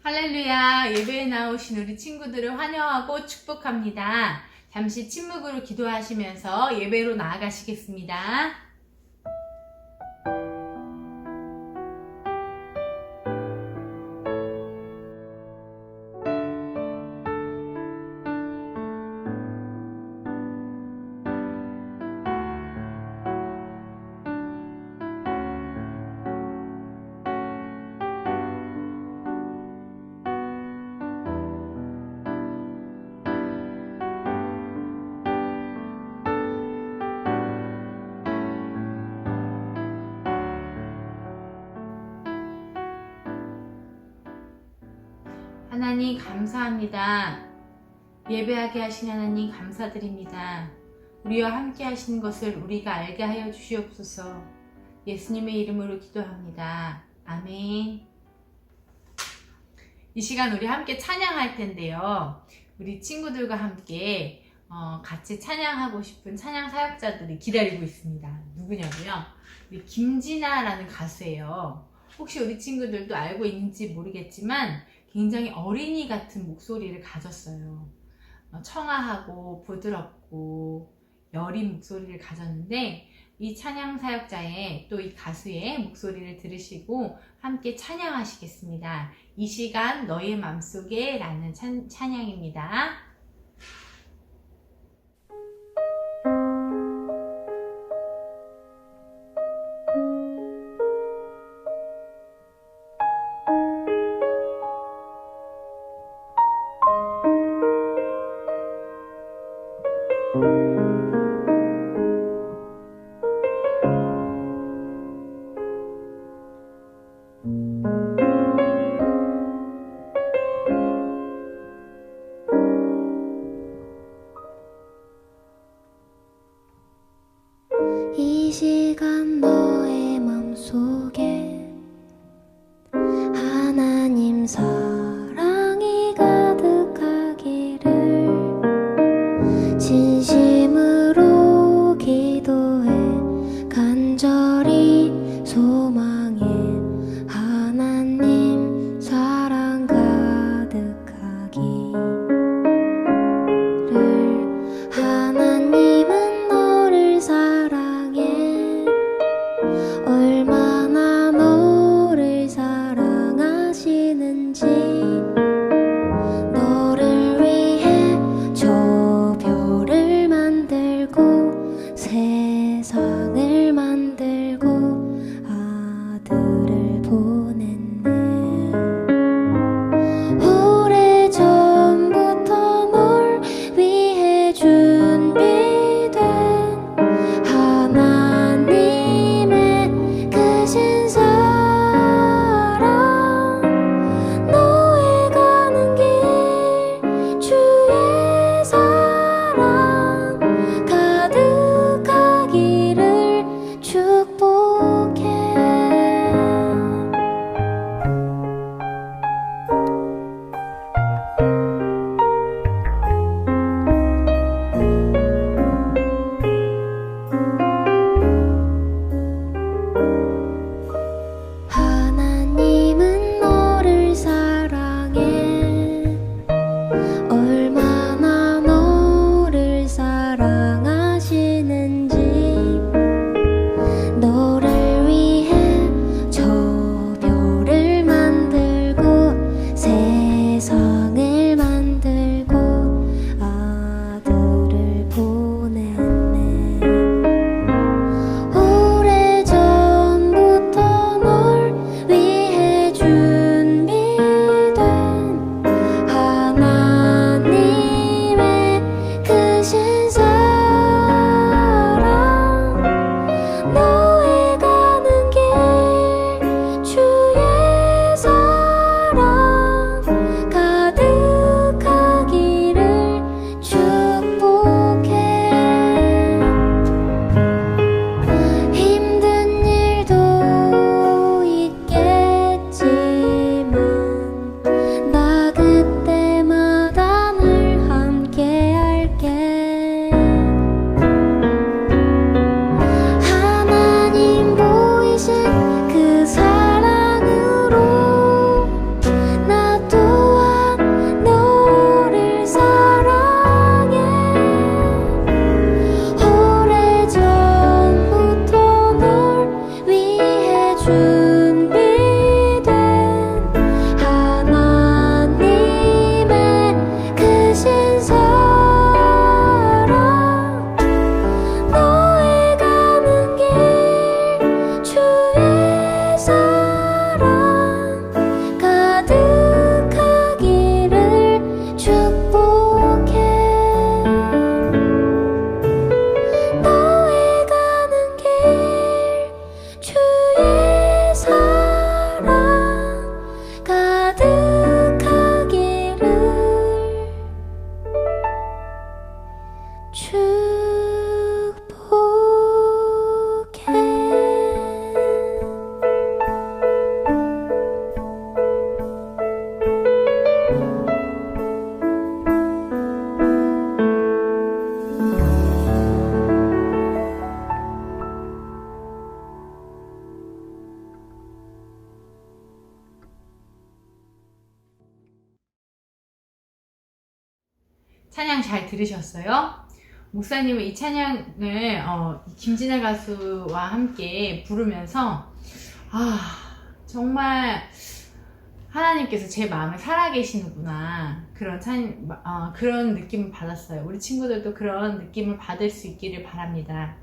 할렐루야. 예배에 나오신 우리 친구들을 환영하고 축복합니다. 잠시 침묵으로 기도하시면서 예배로 나아가시겠습니다. 하나님 감사합니다. 예배하게 하신 하나님 감사드립니다. 우리와 함께 하시는 것을 우리가 알게 하여 주시옵소서. 예수님의 이름으로 기도합니다. 아멘. 이 시간 우리 함께 찬양할 텐데요. 우리 친구들과 함께 같이 찬양하고 싶은 찬양 사역자들이 기다리고 있습니다. 누구냐고요? 우리 김진아라는 가수예요. 혹시 우리 친구들도 알고 있는지 모르겠지만 굉장히 어린이 같은 목소리를 가졌어요. 청아하고 부드럽고 여린 목소리를 가졌는데 이 찬양 사역자의 또 이 가수의 목소리를 들으시고 함께 찬양하시겠습니다. 이 시간 너의 맘속에 라는 찬양입니다. 주의 사랑 가득하기를 축복해. 너의 가는 길 주의 사랑 가득하기를 찬양 잘 들으셨어요? 목사님은 이 찬양을 김진아 가수와 함께 부르면서 정말 하나님께서 제 마음에 살아계시는구나 그런 느낌을 받았어요. 우리 친구들도 그런 느낌을 받을 수 있기를 바랍니다.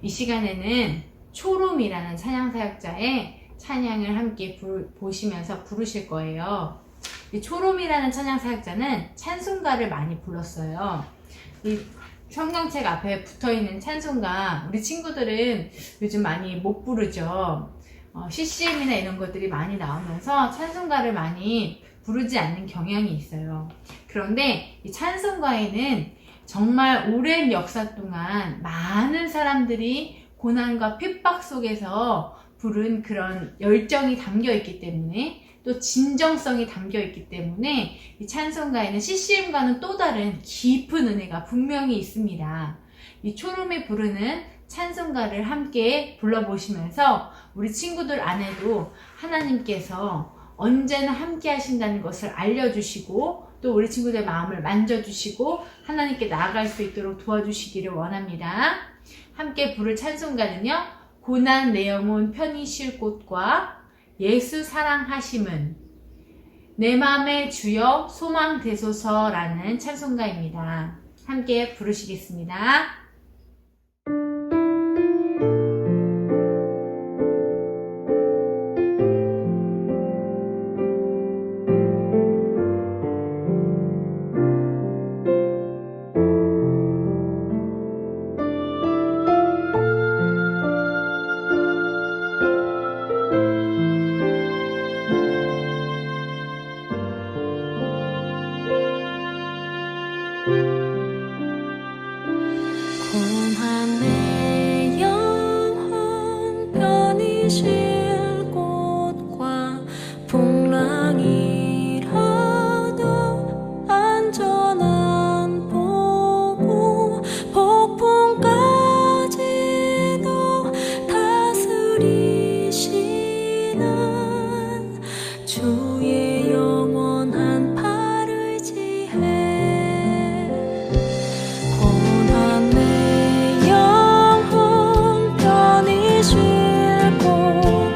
이 시간에는 초롬이라는 찬양 사역자의 찬양을 함께 보시면서 부르실 거예요. 이 초롬이라는 찬양 사역자는 찬송가를 많이 불렀어요. 이 성경책 앞에 붙어있는 찬송가, 우리 친구들은 요즘 많이 못 부르죠. CCM이나 이런 것들이 많이 나오면서 찬송가를 많이 부르지 않는 경향이 있어요. 그런데 이 찬송가에는 정말 오랜 역사 동안 많은 사람들이 고난과 핍박 속에서 부른 그런 열정이 담겨 있기 때문에, 또 진정성이 담겨 있기 때문에 이 찬송가에는 CCM과는 또 다른 깊은 은혜가 분명히 있습니다. 이 초롬이 부르는 찬송가를 함께 불러보시면서 우리 친구들 안에도 하나님께서 언제나 함께 하신다는 것을 알려주시고, 또 우리 친구들의 마음을 만져주시고 하나님께 나아갈 수 있도록 도와주시기를 원합니다. 함께 부를 찬송가는요, 고난 내 영혼 편히 쉴 곳과 예수 사랑하심은, 내 맘의 주여 소망 되소서라는 찬송가입니다. 함께 부르시겠습니다. 고난 내 영혼 편히 쉴 곳과 풍랑이라도 안전한 보고 폭풍까지도 다스리시는 주의 영원한 팔을 지해. 고난 내 영혼 편히 쉴 곳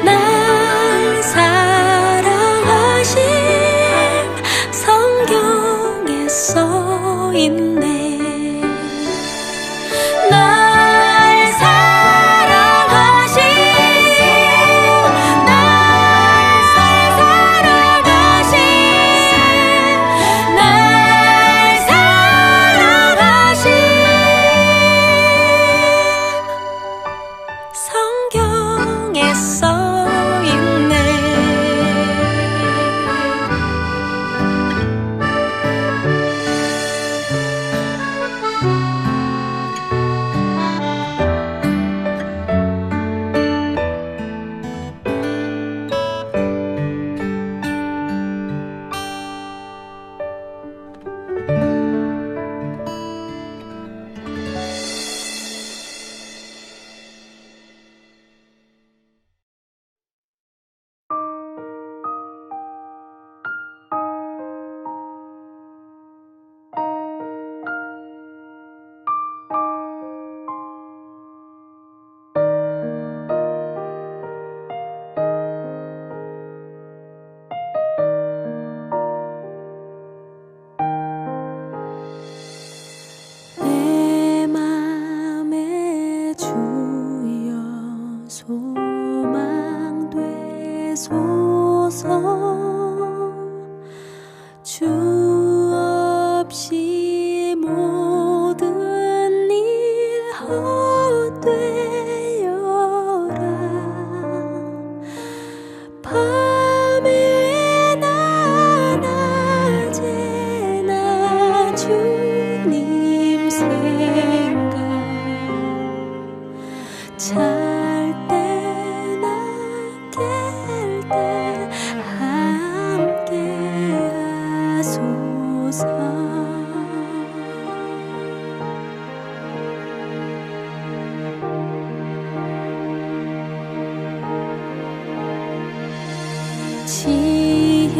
날 사랑하심 성경에 써있네. 날 사랑하심 날 사랑하심 날 사랑하심 성경에 써있네. 내 맘에 주여 소망 되소서. 주 없이 모든 일 헛되어라. 밤에나 낮에나 주님 생각 잘 때나 깰 때 함께 하소서.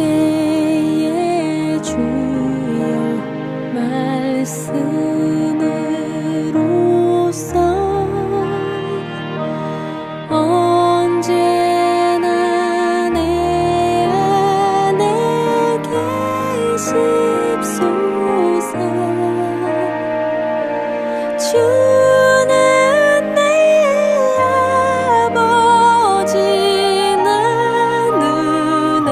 지혜의 주여 말씀으로써 언제나 내 안에 계십소서. 주는 내 아버지 나는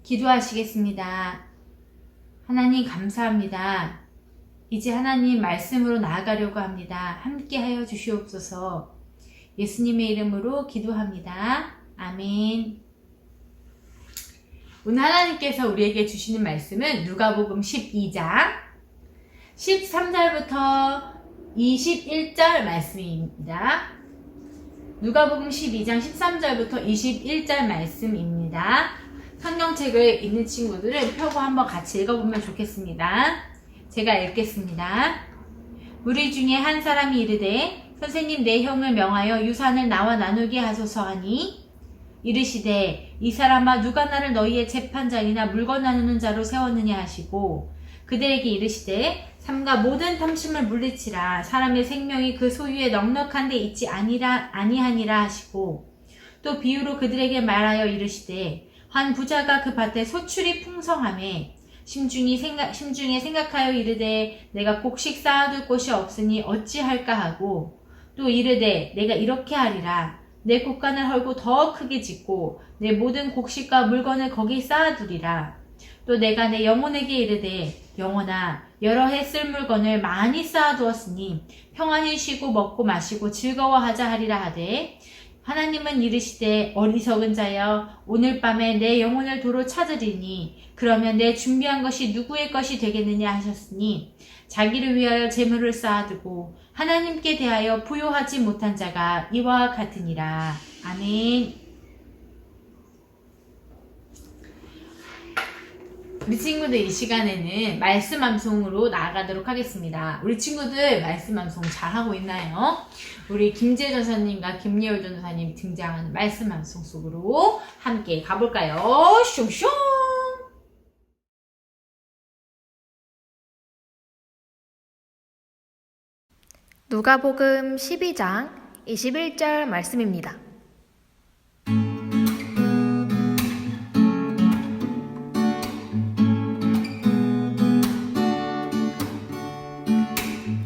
기도하시겠습니다. 하나님 감사합니다. 이제 하나님 말씀으로 나아가려고 합니다. 함께 하여 주시옵소서. 예수님의 이름으로 기도합니다. 아멘. 오늘 하나님께서 우리에게 주시는 말씀은 누가복음 12장 13절부터 21절 말씀입니다. 누가복음 12장 13절부터 21절 말씀입니다. 성경책을 읽는 친구들은 펴고 한번 같이 읽어보면 좋겠습니다. 제가 읽겠습니다. 무리 중에 한 사람이 이르되 선생님 내 형을 명하여 유산을 나와 나누게 하소서 하니 이르시되 이 사람아 누가 나를 너희의 재판장이나 물건 나누는 자로 세웠느냐 하시고 그들에게 이르시되 삼가 모든 탐심을 물리치라 사람의 생명이 그 소유에 넉넉한 데 있지 아니하니라 하시고 또 비유로 그들에게 말하여 이르시되 한 부자가 그 밭에 소출이 풍성하매 심중에 생각하여 이르되 내가 곡식 쌓아둘 곳이 없으니 어찌할까 하고 또 이르되 내가 이렇게 하리라 내 곡간을 헐고 더 크게 짓고 내 모든 곡식과 물건을 거기 쌓아두리라 또 내가 내 영혼에게 이르되 영혼아 여러 해 쓸 물건을 많이 쌓아두었으니 평안히 쉬고 먹고 마시고 즐거워하자 하리라 하되 하나님은 이르시되 어리석은 자여 오늘 밤에 내 영혼을 도로 찾으리니 그러면 내 준비한 것이 누구의 것이 되겠느냐 하셨으니 자기를 위하여 재물을 쌓아두고 하나님께 대하여 부요하지 못한 자가 이와 같으니라. 아멘. 우리 친구들 이 시간에는 말씀 암송으로 나아가도록 하겠습니다. 우리 친구들 말씀 암송 잘하고 있나요? 우리 김재 전사님과 김예월 전사님 등장하는 말씀 암송 속으로 함께 가볼까요? 슝슝! 누가복음 12장 21절 말씀입니다.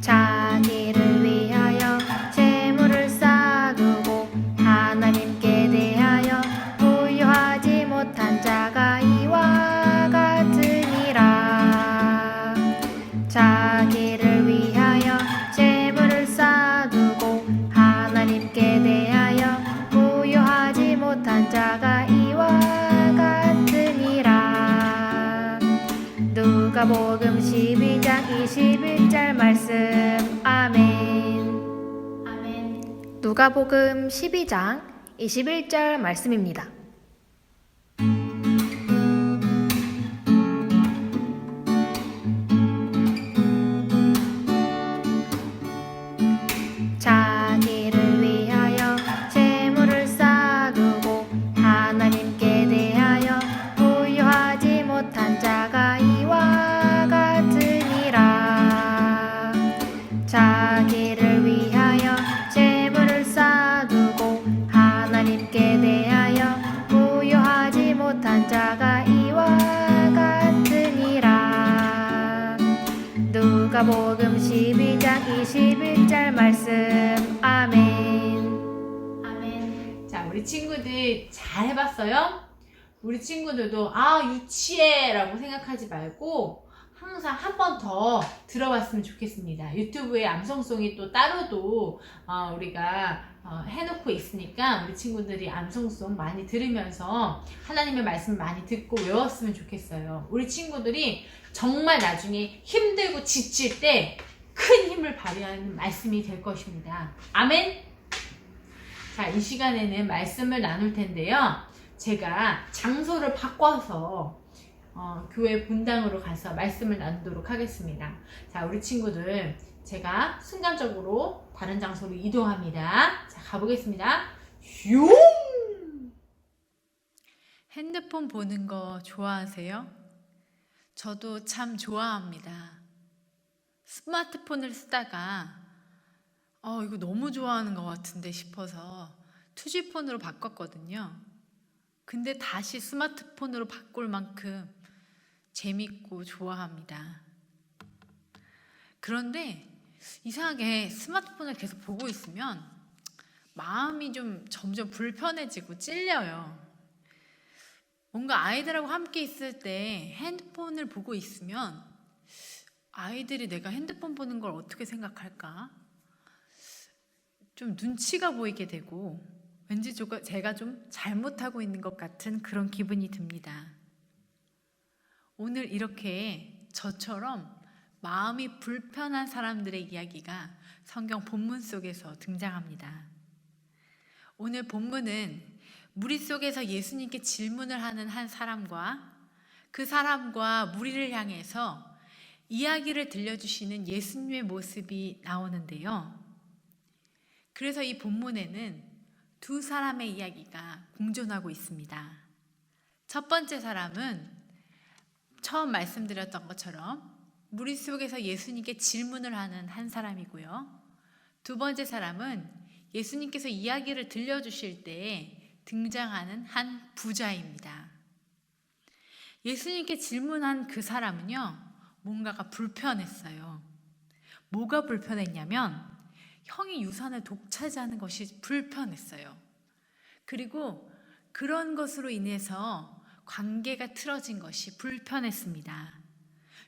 자기를 위하여 재물을 쌓아두고 하나님께 대하여 부유하지 못한 자가 이와 같으니라. 자기를 위하여 재물을 쌓아두고 하나님께 대하여 부유하지 못한 자가 이와 같으니라. 누가복음 12장 21절 말씀. 아멘. 아멘. 누가복음 12장 21절 말씀입니다. 자기를 위하여 재물을 쌓아두고 하나님께 대하여 부유하지 못한 자가 이와 같으니라. 자기를 위하여 재물을 쌓아두고 하나님께 대하여 부유하지 못한 자가 이와 같으니라. 누가복음 12장 21절 말씀. 아멘. 아멘. 자, 우리 친구들 잘 해봤어요? 우리 친구들도 유치해 라고 생각하지 말고 항상 한 번 더 들어봤으면 좋겠습니다. 유튜브에 암송송이 또 따로도 우리가 해놓고 있으니까 우리 친구들이 암송송 많이 들으면서 하나님의 말씀 많이 듣고 외웠으면 좋겠어요. 우리 친구들이 정말 나중에 힘들고 지칠 때 큰 힘을 발휘하는 말씀이 될 것입니다. 아멘. 자, 이 시간에는 말씀을 나눌 텐데요. 제가 장소를 바꿔서 교회 본당으로 가서 말씀을 나누도록 하겠습니다. 자, 우리 친구들 제가 순간적으로 다른 장소로 이동합니다. 자, 가보겠습니다. 슝! 핸드폰 보는 거 좋아하세요? 저도 참 좋아합니다. 스마트폰을 쓰다가 이거 너무 좋아하는 것 같은데 싶어서 투지폰으로 바꿨거든요. 근데 다시 스마트폰으로 바꿀 만큼 재밌고 좋아합니다. 그런데 이상하게 스마트폰을 계속 보고 있으면 마음이 좀 점점 불편해지고 찔려요. 뭔가 아이들하고 함께 있을 때 핸드폰을 보고 있으면 아이들이 내가 핸드폰 보는 걸 어떻게 생각할까? 좀 눈치가 보이게 되고 왠지 제가 좀 잘못하고 있는 것 같은 그런 기분이 듭니다. 오늘 이렇게 저처럼 마음이 불편한 사람들의 이야기가 성경 본문 속에서 등장합니다. 오늘 본문은 무리 속에서 예수님께 질문을 하는 한 사람과 그 사람과 무리를 향해서 이야기를 들려주시는 예수님의 모습이 나오는데요. 그래서 이 본문에는 두 사람의 이야기가 공존하고 있습니다. 첫 번째 사람은 처음 말씀드렸던 것처럼 무리 속에서 예수님께 질문을 하는 한 사람이고요. 두 번째 사람은 예수님께서 이야기를 들려주실 때 등장하는 한 부자입니다. 예수님께 질문한 그 사람은요, 뭔가가 불편했어요. 뭐가 불편했냐면 형이 유산을 독차지하는 것이 불편했어요. 그리고 그런 것으로 인해서 관계가 틀어진 것이 불편했습니다.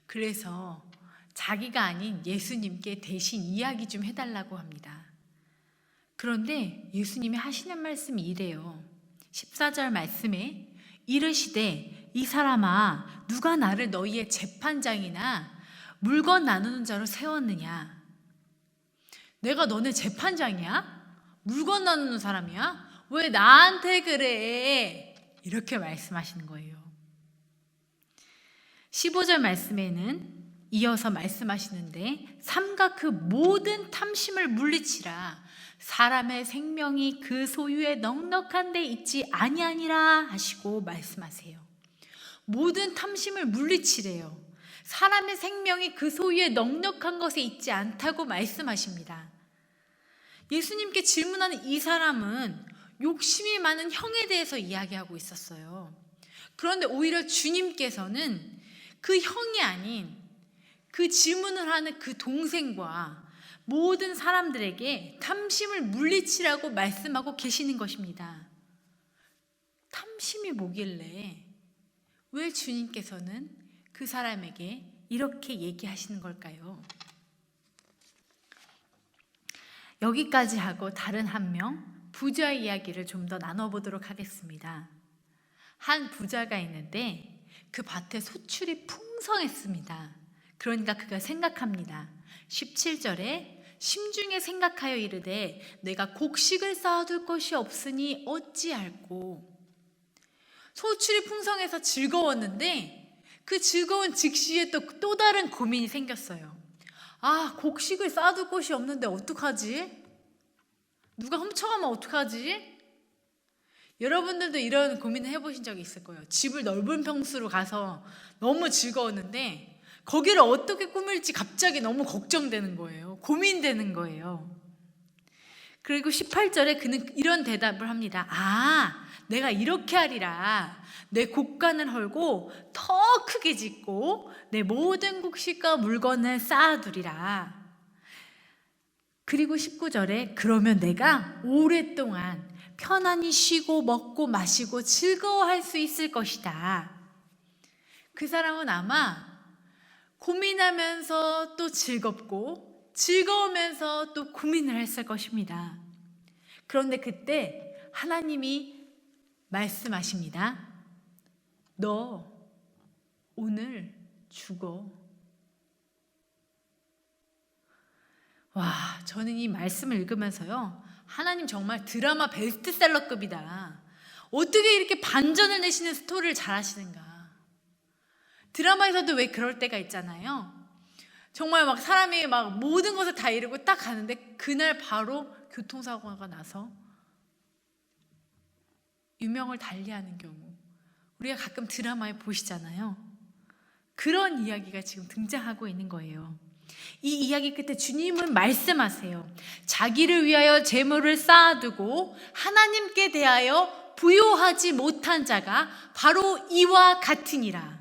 그래서 자기가 아닌 예수님께 대신 이야기 좀 해달라고 합니다. 그런데 예수님이 하시는 말씀이 이래요. 14절 말씀에 이르시되 이 사람아 누가 나를 너희의 재판장이나 물건 나누는 자로 세웠느냐? 내가 너네 재판장이야? 물건 나누는 사람이야? 왜 나한테 그래? 이렇게 말씀하시는 거예요. 15절 말씀에는 이어서 말씀하시는데 삼가 그 모든 탐심을 물리치라. 사람의 생명이 그 소유에 넉넉한 데 있지 아니하니라 하시고 말씀하세요. 모든 탐심을 물리치래요. 사람의 생명이 그 소유에 넉넉한 것에 있지 않다고 말씀하십니다. 예수님께 질문하는 이 사람은 욕심이 많은 형에 대해서 이야기하고 있었어요. 그런데 오히려 주님께서는 그 형이 아닌 그 질문을 하는 그 동생과 모든 사람들에게 탐심을 물리치라고 말씀하고 계시는 것입니다. 탐심이 뭐길래 왜 주님께서는 그 사람에게 이렇게 얘기하시는 걸까요? 여기까지 하고 다른 한 명 부자의 이야기를 좀 더 나눠보도록 하겠습니다. 한 부자가 있는데 그 밭에 소출이 풍성했습니다. 그러니까 그가 생각합니다. 17절에 심중에 생각하여 이르되 내가 곡식을 쌓아둘 것이 없으니 어찌할꼬. 소출이 풍성해서 즐거웠는데 그 즐거운 즉시에 또 다른 고민이 생겼어요. 아, 곡식을 쌓아둘 곳이 없는데 어떡하지? 누가 훔쳐가면 어떡하지? 여러분들도 이런 고민을 해보신 적이 있을 거예요. 집을 넓은 평수로 가서 너무 즐거웠는데 거기를 어떻게 꾸밀지 갑자기 너무 걱정되는 거예요. 고민되는 거예요. 그리고 18절에 그는 이런 대답을 합니다. 아, 내가 이렇게 하리라. 내 곡간을 헐고 더 크게 짓고 내 모든 곡식과 물건을 쌓아두리라. 그리고 19절에 그러면 내가 오랫동안 편안히 쉬고 먹고 마시고 즐거워할 수 있을 것이다. 그 사람은 아마 고민하면서 또 즐겁고 즐거우면서 또 고민을 했을 것입니다. 그런데 그때 하나님이 말씀하십니다. 너 오늘 죽어. 와, 저는 이 말씀을 읽으면서요, 하나님 정말 드라마 베스트셀러급이다. 어떻게 이렇게 반전을 내시는 스토리를 잘 하시는가. 드라마에서도 왜 그럴 때가 있잖아요. 정말 막 사람이 막 모든 것을 다 이루고 딱 가는데 그날 바로 교통사고가 나서 유명을 달리하는 경우, 우리가 가끔 드라마에 보시잖아요. 그런 이야기가 지금 등장하고 있는 거예요. 이 이야기 끝에 주님은 말씀하세요. 자기를 위하여 재물을 쌓아두고 하나님께 대하여 부요하지 못한 자가 바로 이와 같으니라.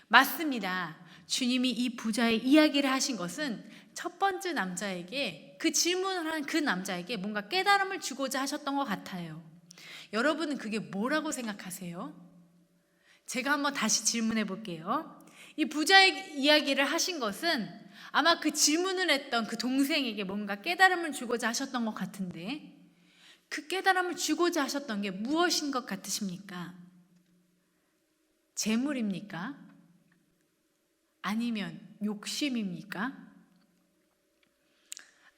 맞습니다. 주님이 이 부자의 이야기를 하신 것은 첫 번째 남자에게, 그 질문을 한 그 남자에게 뭔가 깨달음을 주고자 하셨던 것 같아요. 여러분은 그게 뭐라고 생각하세요? 제가 한번 다시 질문해 볼게요. 이 부자의 이야기를 하신 것은 아마 그 질문을 했던 그 동생에게 뭔가 깨달음을 주고자 하셨던 것 같은데, 그 깨달음을 주고자 하셨던 게 무엇인 것 같으십니까? 재물입니까? 아니면 욕심입니까?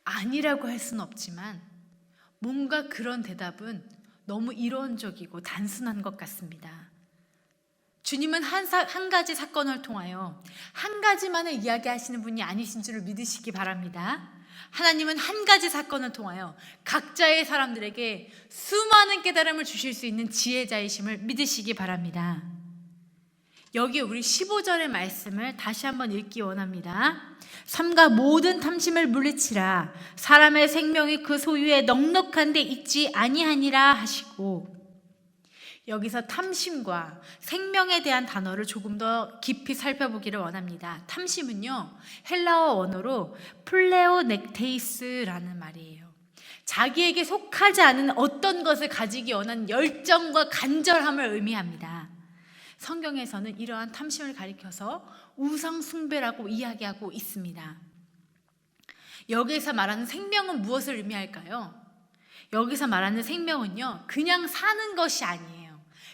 아니라고 할 수는 없지만 뭔가 그런 대답은 너무 이론적이고 단순한 것 같습니다. 주님은 한 가지 사건을 통하여 한 가지만을 이야기하시는 분이 아니신 줄을 믿으시기 바랍니다. 하나님은 한 가지 사건을 통하여 각자의 사람들에게 수많은 깨달음을 주실 수 있는 지혜자이심을 믿으시기 바랍니다. 여기 우리 15절의 말씀을 다시 한번 읽기 원합니다. 삼가 모든 탐심을 물리치라. 사람의 생명이 그 소유에 넉넉한 데 있지 아니하니라 하시고, 여기서 탐심과 생명에 대한 단어를 조금 더 깊이 살펴보기를 원합니다. 탐심은요, 헬라어 원어로 플레오넥테이스라는 말이에요. 자기에게 속하지 않은 어떤 것을 가지기 원하는 열정과 간절함을 의미합니다. 성경에서는 이러한 탐심을 가리켜서 우상숭배라고 이야기하고 있습니다. 여기서 말하는 생명은 무엇을 의미할까요? 여기서 말하는 생명은요, 그냥 사는 것이 아니에요.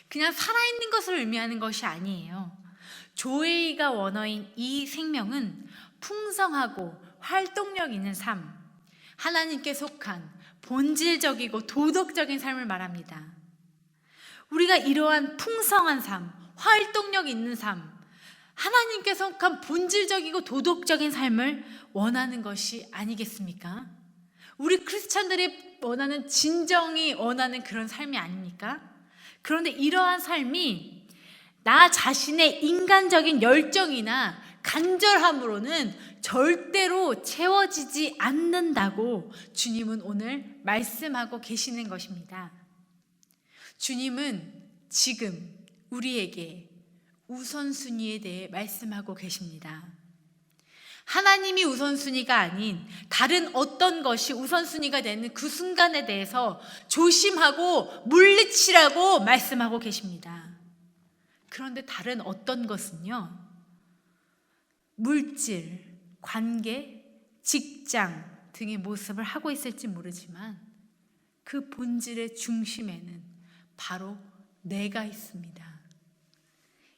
그냥 살아있는 것을 의미하는 것이 아니에요. 조회의가 원어인 이 생명은 풍성하고 활동력 있는 삶, 하나님께 속한 본질적이고 도덕적인 삶을 말합니다. 우리가 이러한 풍성한 삶, 활동력 있는 삶, 하나님께 속한 본질적이고 도덕적인 삶을 원하는 것이 아니겠습니까? 우리 크리스찬들이 원하는, 진정이 원하는 그런 삶이 아닙니까? 그런데 이러한 삶이 나 자신의 인간적인 열정이나 간절함으로는 절대로 채워지지 않는다고 주님은 오늘 말씀하고 계시는 것입니다. 주님은 지금 우리에게 우선순위에 대해 말씀하고 계십니다. 하나님이 우선순위가 아닌 다른 어떤 것이 우선순위가 되는 그 순간에 대해서 조심하고 물리치라고 말씀하고 계십니다. 그런데 다른 어떤 것은요, 물질, 관계, 직장 등의 모습을 하고 있을지 모르지만 그 본질의 중심에는 바로 내가 있습니다.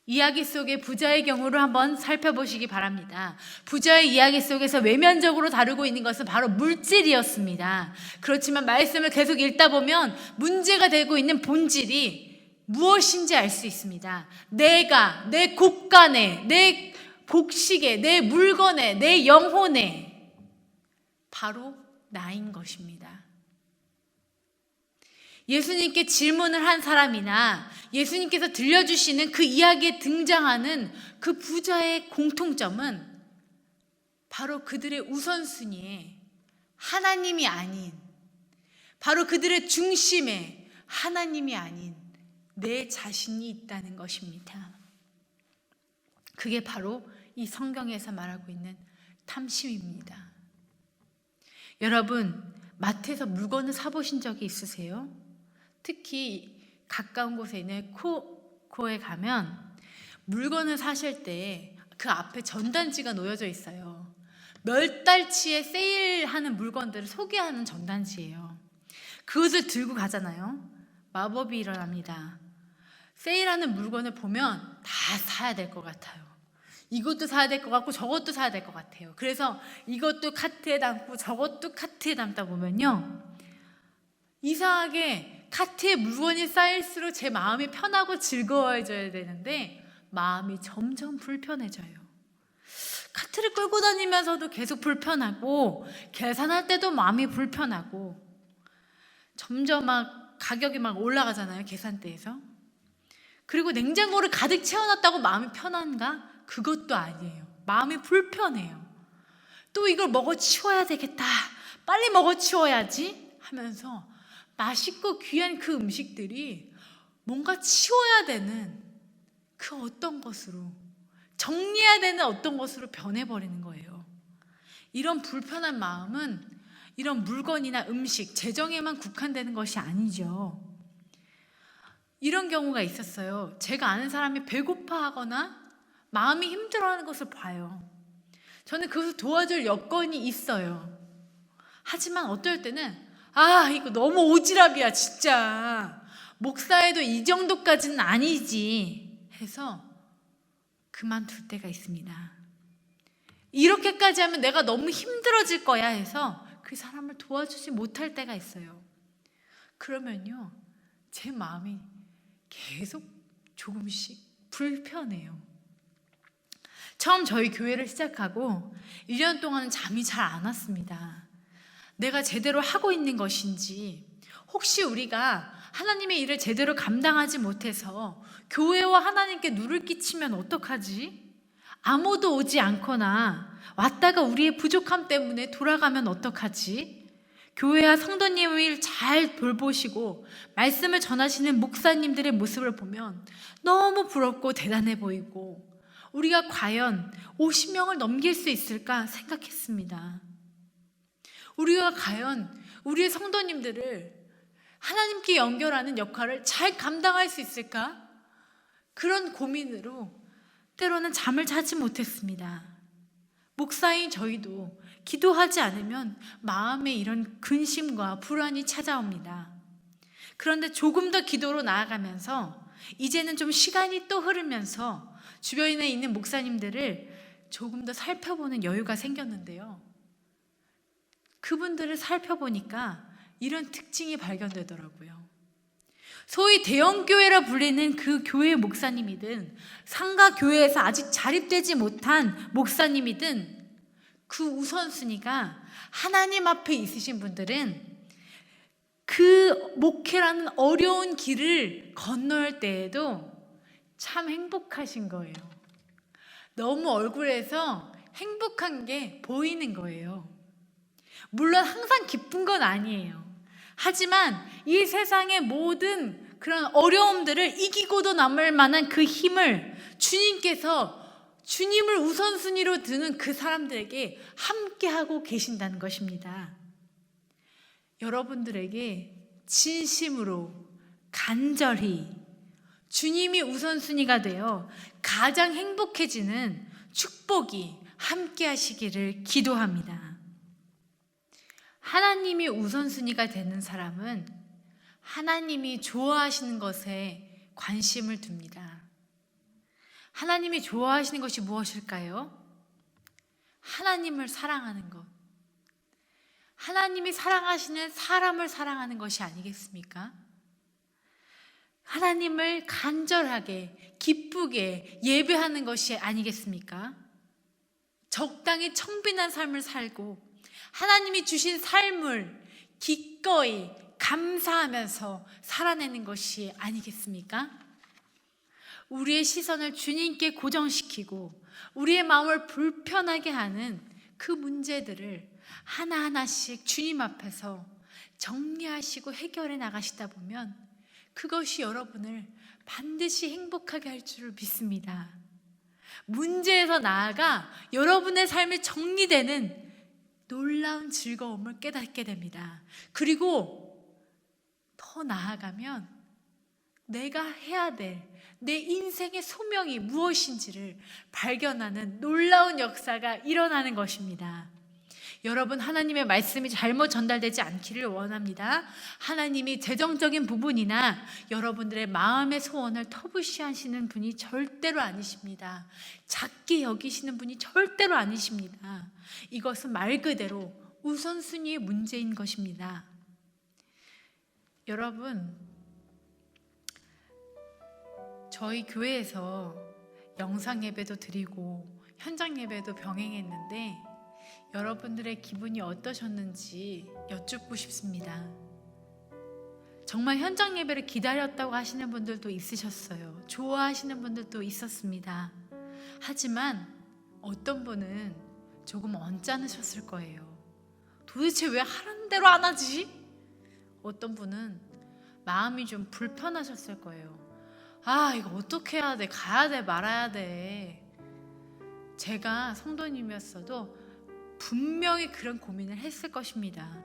이야기 속의 부자의 경우를 한번 살펴보시기 바랍니다. 부자의 이야기 속에서 외면적으로 다루고 있는 것은 바로 물질이었습니다. 그렇지만 말씀을 계속 읽다 보면 문제가 되고 있는 본질이 무엇인지 알 수 있습니다. 내가, 내 곳간에, 내 복식에, 내 물건에, 내 영혼에 바로 나인 것입니다. 예수님께 질문을 한 사람이나 예수님께서 들려주시는 그 이야기에 등장하는 그 부자의 공통점은 바로 그들의 우선순위에 하나님이 아닌, 바로 그들의 중심에 하나님이 아닌 내 자신이 있다는 것입니다. 그게 바로 이 성경에서 말하고 있는 탐심입니다. 여러분, 마트에서 물건을 사보신 적이 있으세요? 특히 가까운 곳에 있는 코에 가면 물건을 사실 때 그 앞에 전단지가 놓여져 있어요. 몇 달치의 세일하는 물건들을 소개하는 전단지예요. 그것을 들고 가잖아요. 마법이 일어납니다. 세일하는 물건을 보면 다 사야 될 것 같아요. 이것도 사야 될 것 같고 저것도 사야 될 것 같아요. 그래서 이것도 카트에 담고 저것도 카트에 담다 보면요, 이상하게 카트에 물건이 쌓일수록 제 마음이 편하고 즐거워져야 되는데 마음이 점점 불편해져요. 카트를 끌고 다니면서도 계속 불편하고 계산할 때도 마음이 불편하고 점점 막 가격이 막 올라가잖아요, 계산대에서. 그리고 냉장고를 가득 채워놨다고 마음이 편한가? 그것도 아니에요. 마음이 불편해요. 또 이걸 먹어치워야 되겠다, 빨리 먹어치워야지 하면서 맛있고 귀한 그 음식들이 뭔가 치워야 되는 그 어떤 것으로, 정리해야 되는 어떤 것으로 변해버리는 거예요. 이런 불편한 마음은 이런 물건이나 음식, 재정에만 국한되는 것이 아니죠. 이런 경우가 있었어요. 제가 아는 사람이 배고파하거나 마음이 힘들어하는 것을 봐요. 저는 그것을 도와줄 여건이 있어요. 하지만 어떨 때는 이거 너무 오지랖이야 진짜. 목사에도 이 정도까지는 아니지 해서 그만둘 때가 있습니다. 이렇게까지 하면 내가 너무 힘들어질 거야 해서 그 사람을 도와주지 못할 때가 있어요. 그러면요, 제 마음이 계속 조금씩 불편해요. 처음 저희 교회를 시작하고 1년 동안은 잠이 잘 안 왔습니다. 내가 제대로 하고 있는 것인지, 혹시 우리가 하나님의 일을 제대로 감당하지 못해서 교회와 하나님께 누를 끼치면 어떡하지? 아무도 오지 않거나 왔다가 우리의 부족함 때문에 돌아가면 어떡하지? 교회와 성도님을 잘 돌보시고 말씀을 전하시는 목사님들의 모습을 보면 너무 부럽고 대단해 보이고, 우리가 과연 50명을 넘길 수 있을까 생각했습니다. 우리가 과연 우리의 성도님들을 하나님께 연결하는 역할을 잘 감당할 수 있을까? 그런 고민으로 때로는 잠을 자지 못했습니다. 목사인 저희도 기도하지 않으면 마음에 이런 근심과 불안이 찾아옵니다. 그런데 조금 더 기도로 나아가면서 이제는 좀 시간이 또 흐르면서 주변에 있는 목사님들을 조금 더 살펴보는 여유가 생겼는데요. 그분들을 살펴보니까 이런 특징이 발견되더라고요. 소위 대형교회라 불리는 그 교회 목사님이든 상가교회에서 아직 자립되지 못한 목사님이든 그 우선순위가 하나님 앞에 있으신 분들은 그 목회라는 어려운 길을 건널 때에도 참 행복하신 거예요. 너무 얼굴에서 행복한 게 보이는 거예요. 물론 항상 기쁜 건 아니에요. 하지만 이 세상의 모든 그런 어려움들을 이기고도 남을 만한 그 힘을 주님께서 주님을 우선순위로 두는 그 사람들에게 함께하고 계신다는 것입니다. 여러분들에게 진심으로 간절히 주님이 우선순위가 되어 가장 행복해지는 축복이 함께 하시기를 기도합니다. 하나님이 우선순위가 되는 사람은 하나님이 좋아하시는 것에 관심을 둡니다. 하나님이 좋아하시는 것이 무엇일까요? 하나님을 사랑하는 것. 하나님이 사랑하시는 사람을 사랑하는 것이 아니겠습니까? 하나님을 간절하게 기쁘게 예배하는 것이 아니겠습니까? 적당히 청빈한 삶을 살고 하나님이 주신 삶을 기꺼이 감사하면서 살아내는 것이 아니겠습니까? 우리의 시선을 주님께 고정시키고 우리의 마음을 불편하게 하는 그 문제들을 하나하나씩 주님 앞에서 정리하시고 해결해 나가시다 보면 그것이 여러분을 반드시 행복하게 할 줄 믿습니다. 문제에서 나아가 여러분의 삶이 정리되는 놀라운 즐거움을 깨닫게 됩니다. 그리고 더 나아가면 내가 해야 될 내 인생의 소명이 무엇인지를 발견하는 놀라운 역사가 일어나는 것입니다. 여러분, 하나님의 말씀이 잘못 전달되지 않기를 원합니다. 하나님이 재정적인 부분이나 여러분들의 마음의 소원을 터부시하시는 분이 절대로 아니십니다. 작게 여기시는 분이 절대로 아니십니다. 이것은 말 그대로 우선순위의 문제인 것입니다. 여러분, 저희 교회에서 영상 예배도 드리고 현장 예배도 병행했는데 여러분들의 기분이 어떠셨는지 여쭙고 싶습니다. 정말 현장 예배를 기다렸다고 하시는 분들도 있으셨어요. 좋아하시는 분들도 있었습니다. 하지만 어떤 분은 조금 언짢으셨을 거예요. 도대체 왜 하라는 대로 안 하지? 어떤 분은 마음이 좀 불편하셨을 거예요. 이거 어떻게 해야 돼? 가야 돼? 말아야 돼? 제가 성도님이었어도 분명히 그런 고민을 했을 것입니다.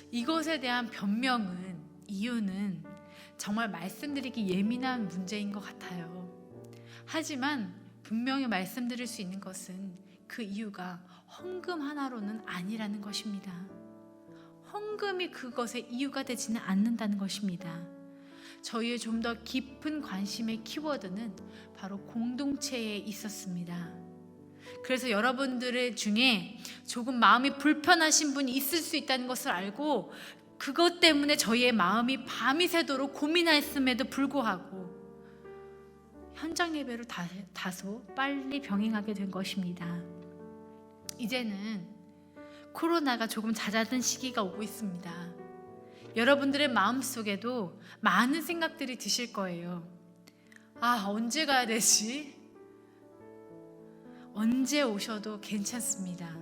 이것에 대한 변명은, 이유는 정말 말씀드리기 예민한 문제인 것 같아요. 하지만 분명히 말씀드릴 수 있는 것은 그 이유가 헌금 하나로는 아니라는 것입니다. 헌금이 그것의 이유가 되지는 않는다는 것입니다. 저희의 좀 더 깊은 관심의 키워드는 바로 공동체에 있었습니다. 그래서 여러분들 중에 조금 마음이 불편하신 분이 있을 수 있다는 것을 알고 그것 때문에 저희의 마음이 밤이 새도록 고민했음에도 불구하고 현장 예배로 다소 빨리 병행하게 된 것입니다. 이제는 코로나가 조금 잦아든 시기가 오고 있습니다. 여러분들의 마음속에도 많은 생각들이 드실 거예요. 아, 언제 가야 되지? 언제 오셔도 괜찮습니다.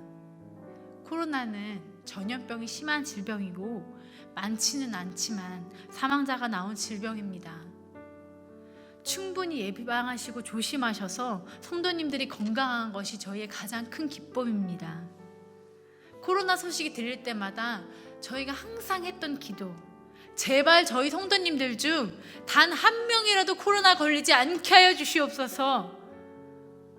코로나는 전염병이 심한 질병이고 많지는 않지만 사망자가 나온 질병입니다. 충분히 예방하시고 조심하셔서 성도님들이 건강한 것이 저희의 가장 큰 기쁨입니다. 코로나 소식이 들릴 때마다 저희가 항상 했던 기도, 제발 저희 성도님들 중 단 한 명이라도 코로나 걸리지 않게 하여 주시옵소서.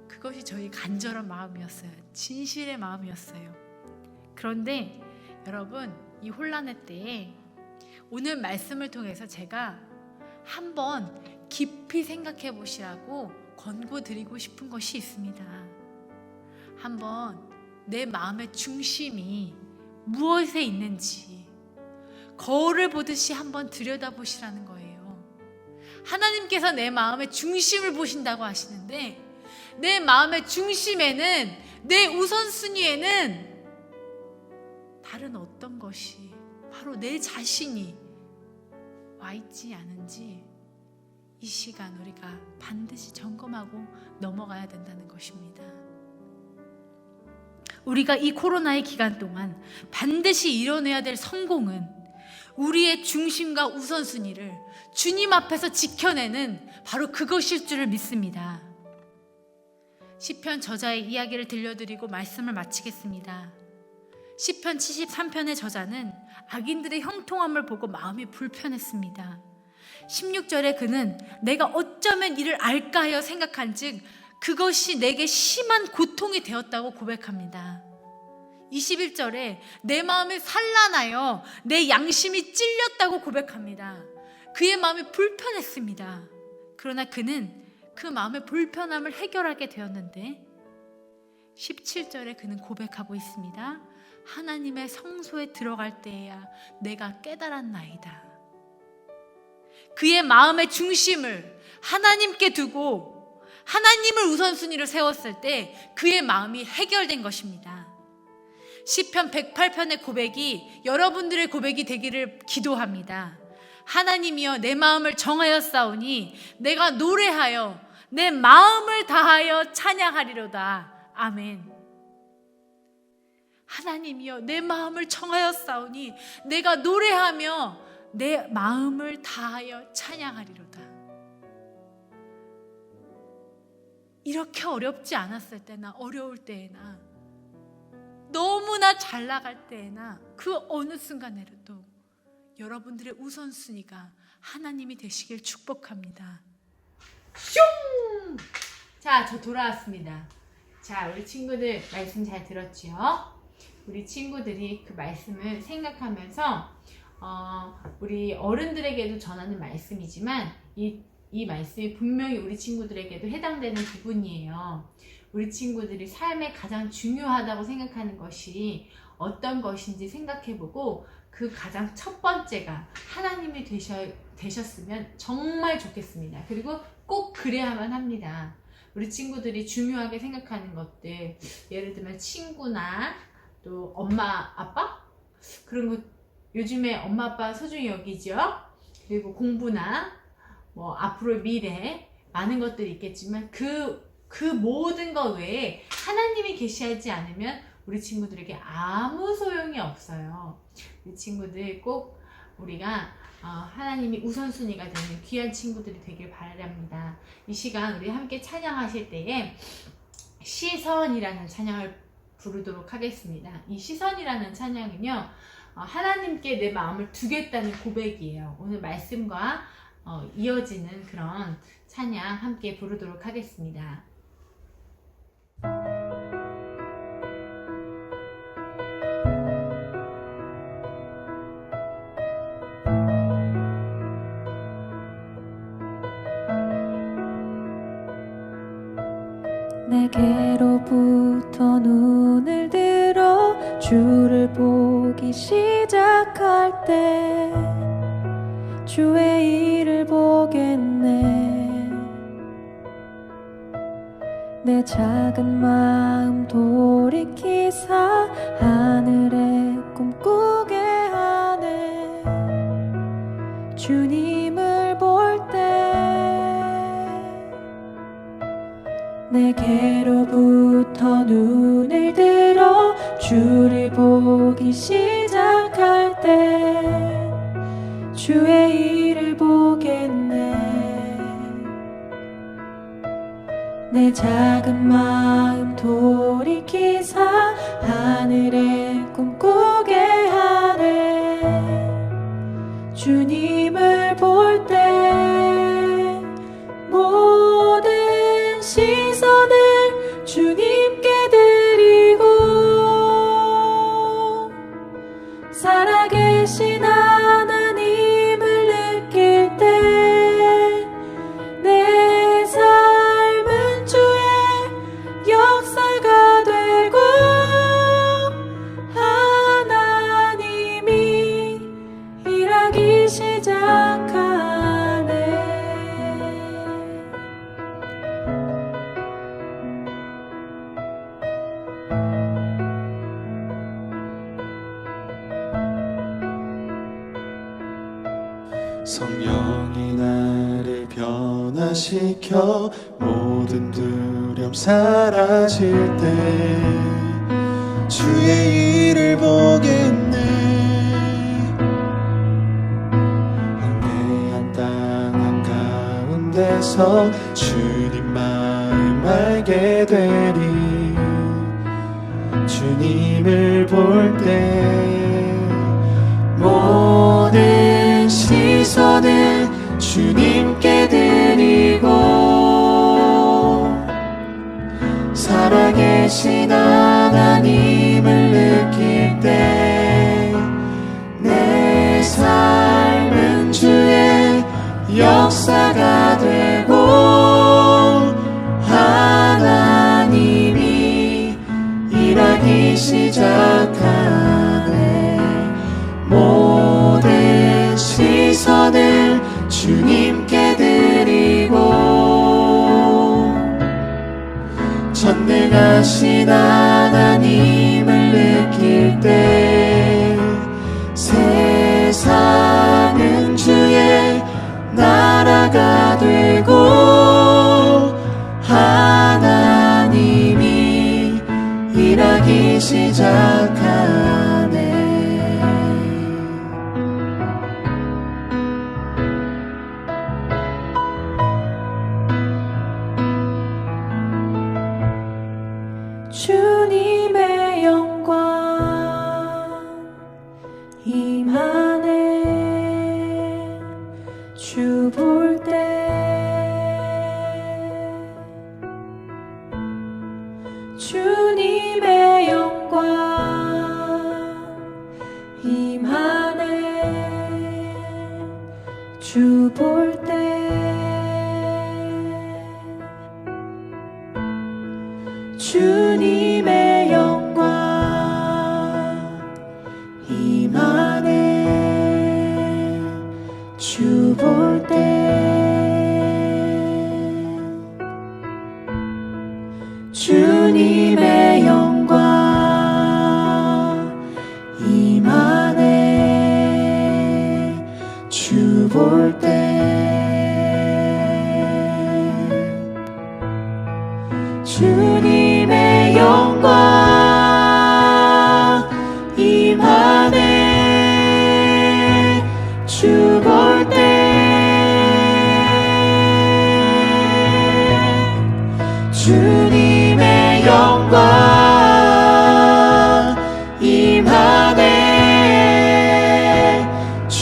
그것이 저희 간절한 마음이었어요. 진실의 마음이었어요. 그런데 여러분, 이 혼란의 때에 오늘 말씀을 통해서 제가 한번 깊이 생각해 보시라고 권고드리고 싶은 것이 있습니다. 한번 내 마음의 중심이 무엇에 있는지 거울을 보듯이 한번 들여다보시라는 거예요. 하나님께서 내 마음의 중심을 보신다고 하시는데 내 마음의 중심에는, 내 우선순위에는 다른 어떤 것이 바로 내 자신이 와 있지 않은지 이 시간 우리가 반드시 점검하고 넘어가야 된다는 것입니다. 우리가 이 코로나의 기간 동안 반드시 이뤄내야 될 성공은 우리의 중심과 우선순위를 주님 앞에서 지켜내는 바로 그것일 줄을 믿습니다. 시편 저자의 이야기를 들려드리고 말씀을 마치겠습니다. 시편 73편의 저자는 악인들의 형통함을 보고 마음이 불편했습니다. 16절에 그는 내가 어쩌면 이를 알까 하여 생각한즉 그것이 내게 심한 고통이 되었다고 고백합니다. 21절에 내 마음이 산란하여 내 양심이 찔렸다고 고백합니다. 그의 마음이 불편했습니다. 그러나 그는 그 마음의 불편함을 해결하게 되었는데 17절에 그는 고백하고 있습니다. 하나님의 성소에 들어갈 때에야 내가 깨달았나이다. 그의 마음의 중심을 하나님께 두고 하나님을 우선순위로 세웠을 때 그의 마음이 해결된 것입니다. 시편 108편의 고백이 여러분들의 고백이 되기를 기도합니다. 하나님이여 내 마음을 정하였사오니 내가 노래하여 내 마음을 다하여 찬양하리로다. 아멘. 하나님이여 내 마음을 정하였사오니 내가 노래하며 내 마음을 다하여 찬양하리로다. 이렇게 어렵지 않았을 때나 어려울 때나 너무나 잘 나갈 때나 그 어느 순간에라도 여러분들의 우선순위가 하나님이 되시길 축복합니다. 슝! 자, 저 돌아왔습니다. 자, 우리 친구들 말씀 잘 들었지요? 우리 친구들이 그 말씀을 생각하면서 우리 어른들에게도 전하는 말씀이지만 이 말씀이 분명히 우리 친구들에게도 해당되는 부분이에요. 우리 친구들이 삶에 가장 중요하다고 생각하는 것이 어떤 것인지 생각해보고 그 가장 첫 번째가 하나님이 되셨으면 정말 좋겠습니다. 그리고 꼭 그래야만 합니다. 우리 친구들이 중요하게 생각하는 것들, 예를 들면 친구나 또 엄마, 아빠? 그런 거 요즘에 엄마, 아빠 소중히 여기죠? 그리고 공부나 뭐 앞으로의 미래 많은 것들이 있겠지만 그 모든 것 외에 하나님이 계시하지 않으면 우리 친구들에게 아무 소용이 없어요. 우리 친구들 꼭 우리가 하나님이 우선순위가 되는 귀한 친구들이 되길 바랍니다. 이 시간 우리 함께 찬양하실 때에 시선이라는 찬양을 부르도록 하겠습니다. 이 시선이라는 찬양은요, 하나님께 내 마음을 두겠다는 고백이에요. 오늘 말씀과 이어지는 그런 찬양 함께 부르도록 하겠습니다. 내게로부터 눈을 들어 주를 보기 시작할 때 주의 일을 보겠네. 내 작은 마음 돌이키사 하늘에 꿈꾸게 하네. 주님을 볼 때 내게로부터 눈을 들어 주를 보기 시작할 때 주의 일을 보겠네. 내 작은 마음 돌이키사 하늘에 꿈꾸게 하네. 주님을 볼 때 모든 시선을 주님께 드리고 살아계신 하나님을 느낄 때 내 삶은 주의 역사가 되고 하나님이 일하기 시작하네. 성령이 나를 변화시켜 모든 두려움 사라질 때 주의 일을 보겠네. 황폐한 땅 한가운데서 주님 마음 알게 되리. 주님을 볼 때 모든 시선을 주님께 드리고 살아계신 하나님을 느낄 때 내 삶은 주의 역사가 되고 하나님이 일하기 시작하네. 모든 시선을 주님께 드리고 전능하신 하나님을 느낄 때 세상은 주의 나라가 되고 하나님이 일하기 시작하네. 주님의 영광 임하네. 주 볼 때 주님의 영광 임하네. 주 볼 때 주님의 영광 임하네. 주 볼 때 주님의 영광 임하네. 주 볼 때 주님의 영광 임하네. 주 볼 때 주님의 영광 임하네.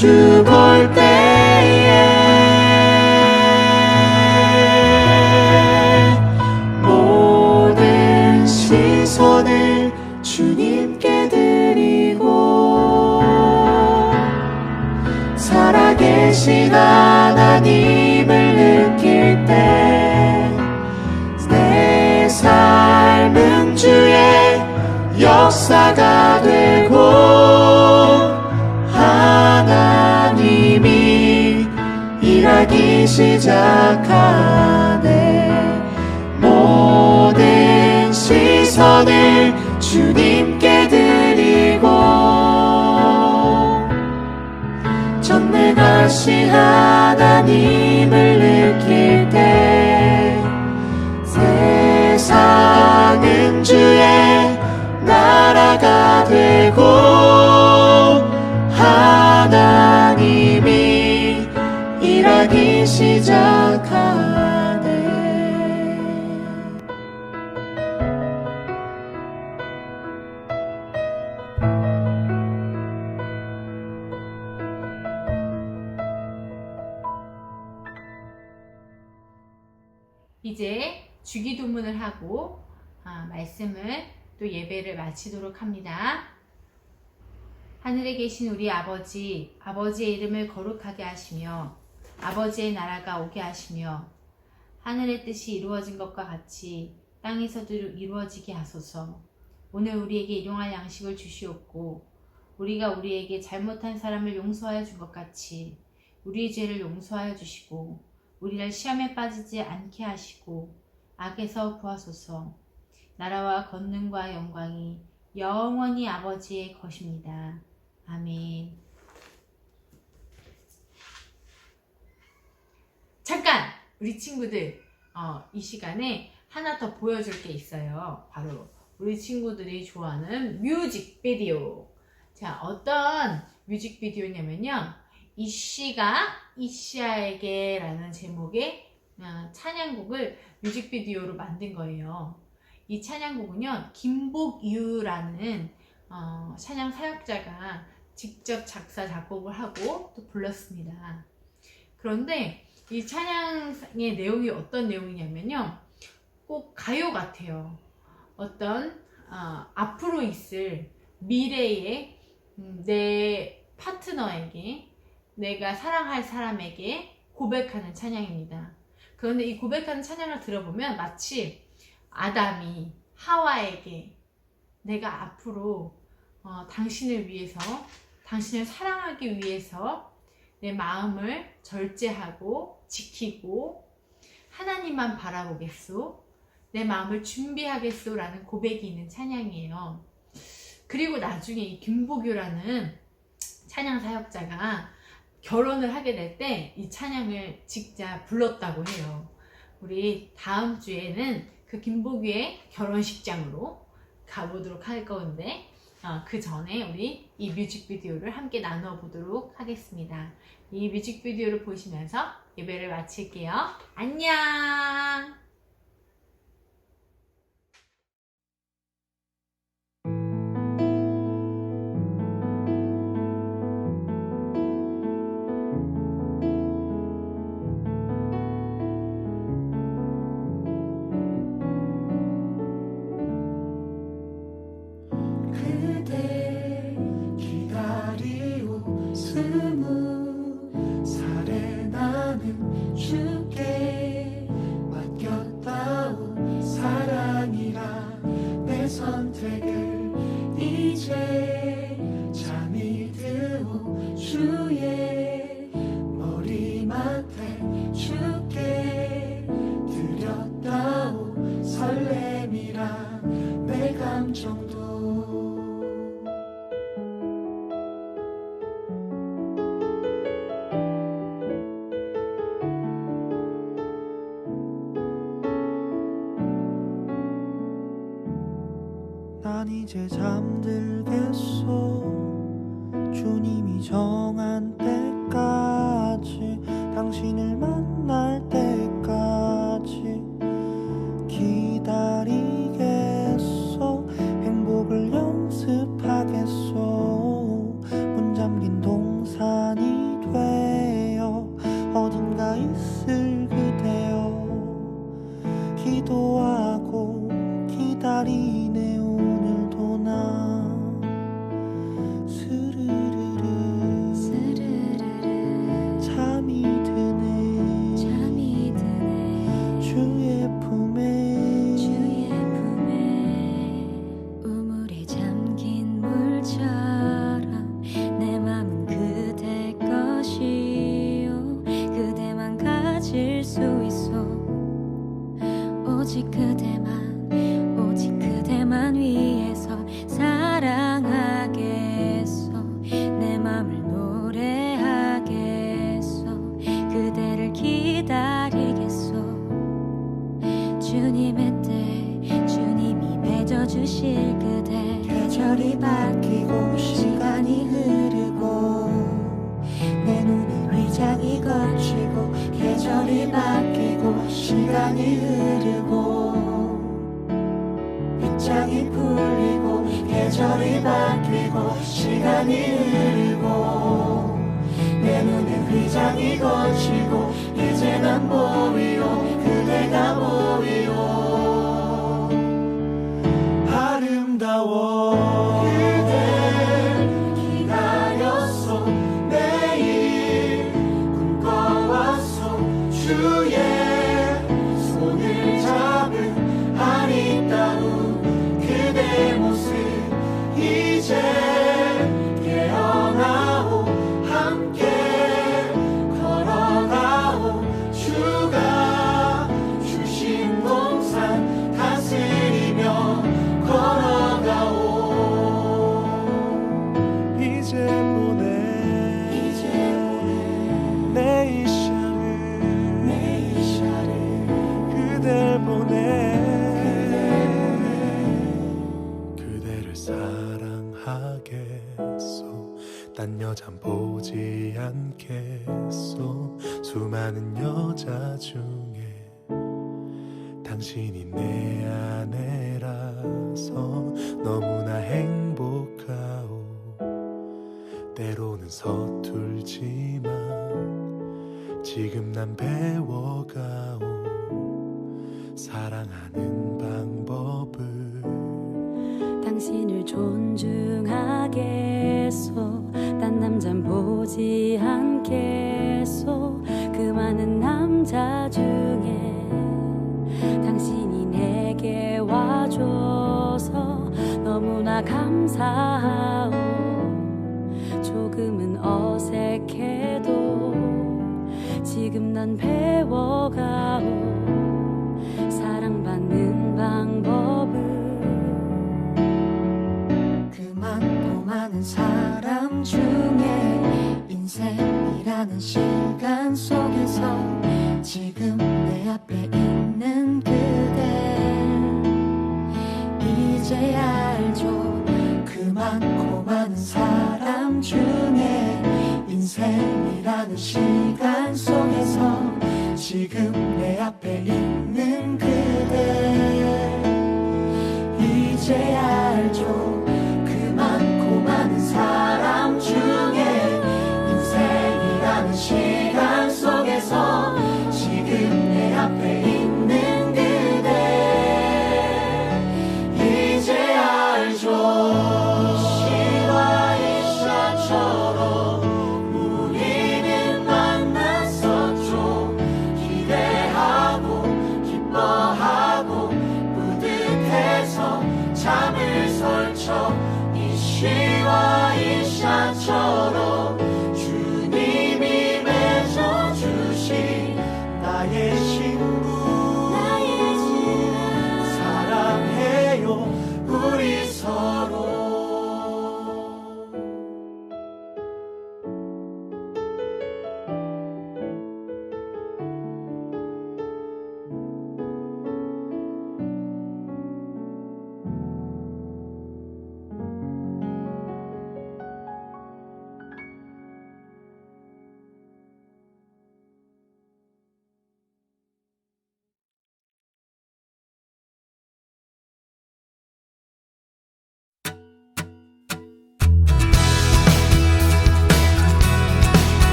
주 볼 때에 모든 시선을 주님께 드리고 살아계신 하나님을 느낄 때 내 삶은 주의 역사가 되고 하나님이 일하기 시작하네. 모든 시선을 주님께 드리고 전능하신 하나님을 느낄 때 세상은 주의 나라가 되고 하나님이 일하기 시작하네. 이제 주기도문을 하고 말씀을 또 예배를 마치도록 합니다. 하늘에 계신 우리 아버지, 아버지의 이름을 거룩하게 하시며 아버지의 나라가 오게 하시며 하늘의 뜻이 이루어진 것과 같이 땅에서도 이루어지게 하소서. 오늘 우리에게 일용할 양식을 주시옵고 우리가 우리에게 잘못한 사람을 용서하여 준 것 같이 우리의 죄를 용서하여 주시고 우리를 시험에 빠지지 않게 하시고 악에서 구하소서. 나라와 권능과 영광이 영원히 아버지의 것입니다. 아멘. 잠깐! 우리 친구들 이 시간에 하나 더 보여줄 게 있어요. 바로 우리 친구들이 좋아하는 뮤직비디오. 자, 어떤 뮤직비디오냐면요, 이씨아에게 라는 제목의 찬양곡을 뮤직비디오로 만든 거예요. 이 찬양곡은요, 김복유라는 찬양 사역자가 직접 작사 작곡을 하고 또 불렀습니다. 그런데 이 찬양의 내용이 어떤 내용이냐면요, 꼭 가요 같아요. 어떤 앞으로 있을 미래의 내 파트너에게, 내가 사랑할 사람에게 고백하는 찬양입니다. 그런데 이 고백하는 찬양을 들어보면 마치 아담이 하와에게 내가 앞으로 당신을 위해서, 당신을 사랑하기 위해서 내 마음을 절제하고 지키고 하나님만 바라보겠소, 내 마음을 준비하겠소 라는 고백이 있는 찬양이에요. 그리고 나중에 이 김복유라는 찬양 사역자가 결혼을 하게 될 때 이 찬양을 직접 불렀다고 해요. 우리 다음 주에는 그 김복유의 결혼식장으로 가보도록 할 건데 그 전에 우리 이 뮤직비디오를 함께 나눠보도록 하겠습니다. 이 뮤직비디오를 보시면서 예배를 마칠게요. 안녕! 그대 기다리오 20살에 나는 주께 맡겼다오. 사랑이라 내 선택을 이제 잠이 드오. 주의 머리맡에 주께 드렸다오. 설렘이라 내 감정도 난 이제 잠들겠소. 주님이 정한 때까지, 당신을 만날 때까지 기다리겠소. 행복을 연습하겠소. 문 잠긴 동산이 오직 그대만 위해서 사랑하겠소. 내 맘을 노래하겠소. 그대를 기다리겠소. 주님의 때 주님이 맺어주실 그대. 계절이 바뀌고 시간이 흐르고 내 눈에 위장이 거치고 계절이 바뀌고 시간이 흐르고 위장이 풀리고 계절이 바뀌고 시간이 흐르고 내 눈에 위장이 거치고 이제 난 보이오 그대가 보이오 아름다워 그댈 기다렸소 매일 꿈꿔왔소 주의 손을 잡은 아리따운 그대 모습 이제 깨어나오 함께 걸어가오 주가 주신 동산 다스리며 걸어가오 이제 보내 내 이샤를 그댈 보내 그대를 사랑하겠소 딴 여잔 보지 않겠소 수많은 여자 중에 당신이 내 아내라서 너무나 행복하오 때로는 서툴지만 지금 난 배워가오 사랑하는 방법을 당신을 존중하겠소. 딴 남잔 보지 않겠소. 그 많은 남자 중에 당신이 내게 와줘서 너무나 감사하오. 조금은 어색해도 지금 난 배워가오. 사랑받는 방법을. 그 많고 많은 사람 중에 인생이라는 시간 속에서 지금 내 앞에 있는 그대 이제 알죠. 그 많고 많은 사람 중에 인생이라는 시간 속에서 지금 내 앞에 있는 그대 이제 알죠. 그 많고 많은 사람 중에 인생이라는 시간 속에서 지금 내 앞에 있는 그대 이제 알죠. 시와 이샤처럼 우리는 만났었죠. 기대하고 기뻐하고 뿌듯해서 잠을 설쳐 이 시와 이샤처럼